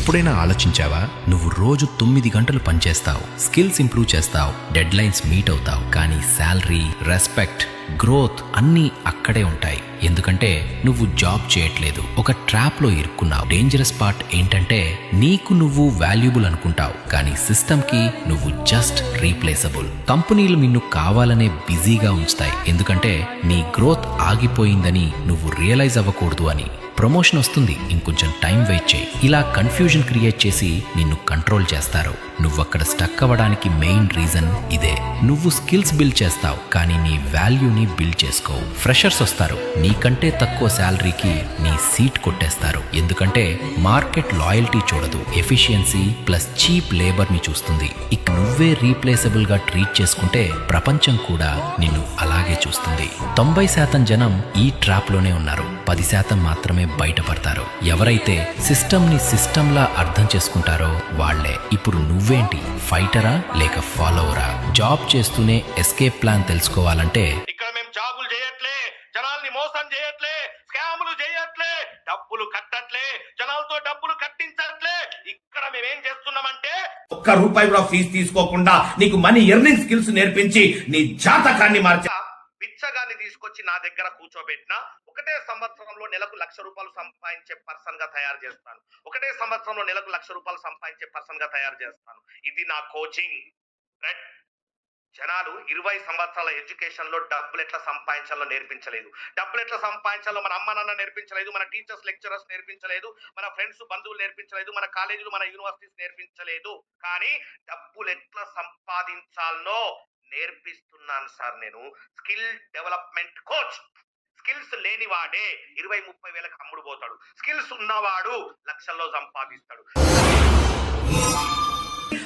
ఎప్పుడైనా ఆలోచించావా? నువ్వు రోజు 9 గంటలు పనిచేస్తావు, స్కిల్స్ ఇంప్రూవ్ చేస్తావు, డెడ్ లైన్స్ మీట్ అవుతావు, కానీ శాలరీ, రెస్పెక్ట్, గ్రోత్ అన్నీ అక్కడే ఉంటాయి. ఎందుకంటే నువ్వు జాబ్ చేయట్లేదు, ఒక ట్రాప్ లో ఇరుక్కున్నావు. డేంజరస్ పార్ట్ ఏంటంటే నీకు నువ్వు వాల్యుబుల్ అనుకుంటావు, కానీ సిస్టమ్ కి నువ్వు జస్ట్ రీప్లేసబుల్. కంపెనీలు నిన్ను కావాలనే బిజీగా ఉంచుతాయి, ఎందుకంటే నీ గ్రోత్ ఆగిపోయిందని నువ్వు రియలైజ్ అవ్వకూడదు అని. ప్రమోషన్ వస్తుంది, ఇంకొంచెం టైం వెయిట్ చేయి, ఇలా కన్ఫ్యూజన్ క్రియేట్ చేసి నిన్ను కంట్రోల్ చేస్తారు. నువ్వక్కడ స్టక్ అవ్వడానికి మెయిన్ రీజన్ ఇదే. నువ్వు స్కిల్స్ బిల్డ్ చేస్తావు, కానీ నీ వాల్యూని బిల్డ్ చేసుకోవు. ఫ్రెషర్స్ వస్తారు, నీకంటే తక్కువ శాలరీకి నీ సీట్ కొట్టేస్తారు, ఎందుకంటే మార్కెట్ లాయల్టీ చూడదు, ఎఫిషియన్సీ ప్లస్ చీప్ లేబర్ ని చూస్తుంది. ఇక నువ్వే రీప్లేసబుల్ గా ట్రీట్ చేసుకుంటే ప్రపంచం కూడా నిన్ను అలాగే చూస్తుంది. 90% జనం ఈ ట్రాప్ లోనే ఉన్నారు, 10% మాత్రమే బయటపడతారు. ఎవరైతే సిస్టమ్ ని సిస్టమ్ లా అర్థం చేసుకుంటారో వాళ్లే. ఇప్పుడు నువ్వేంటి, ఫైటరా లేక ఫాలోవరా? జాబ్ చేస్తూనే ఎస్కేప్ ప్లాన్ తెలుసుకోవాలంటే ఇక్కడ మేము జాబులు చేయట్లే, జనాల్ని మోసం చేయట్లే, స్కాములు చేయట్లే, డబ్బులు కట్టట్లే, జనాలతో డబ్బులు కట్టించట్లే. ఇక్కడ మేమేం చేస్తున్నామంటే ₹1 కూడా ఫీజు తీసుకోకుండా నీకు మనీ ఎర్నింగ్ స్కిల్స్ నేర్పించి నీ జాతకాన్ని మార్చా. బిచ్చగాన్ని తీసుకొచ్చి నా దగ్గర కూర్చోబెట్టినా ఒకటే సంవత్సరంలో నెలకు ₹1,00,000 సంపాదించే పర్సన్ గా తయారు చేస్తాను. ఒకటే సంవత్సరంలో నెలకు ₹1,00,000 సంపాదించే పర్సన్ గా తయారు చేస్తాను. ఇది నా కోచింగ్. రైట్? జనాలు 20 సంవత్సరాల ఎడ్యుకేషన్ లో డబ్బులు ఎట్లా సంపాదించాలో నేర్పించలేదు. డబ్బులు ఎట్లా సంపాదించాలో మన అమ్మ నాన్న నేర్పించలేదు, మన టీచర్స్ లెక్చరర్స్ నేర్పించలేదు, మన ఫ్రెండ్స్ బంధువులు నేర్పించలేదు, మన కాలేజీలు మన యూనివర్సిటీస్ నేర్పించలేదు. కానీ డబ్బులు ఎట్లా సంపాదించాలనో నేర్పిస్తున్నాను సార్ నేను. Skill development coach. స్కిల్స్ లేనివాడే 20-30 వేలకు అమ్ముడు పోతాడు, స్కిల్స్ ఉన్నవాడు లక్షల్లో సంపాదిస్తాడు.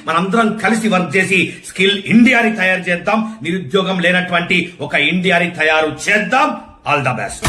మనందరం కలిసి వర్క్ చేసి స్కిల్ ఇండియాని తయారు చేద్దాం. నిరుద్యోగం లేనటువంటి ఒక ఇండియాని తయారు చేద్దాం. All the best.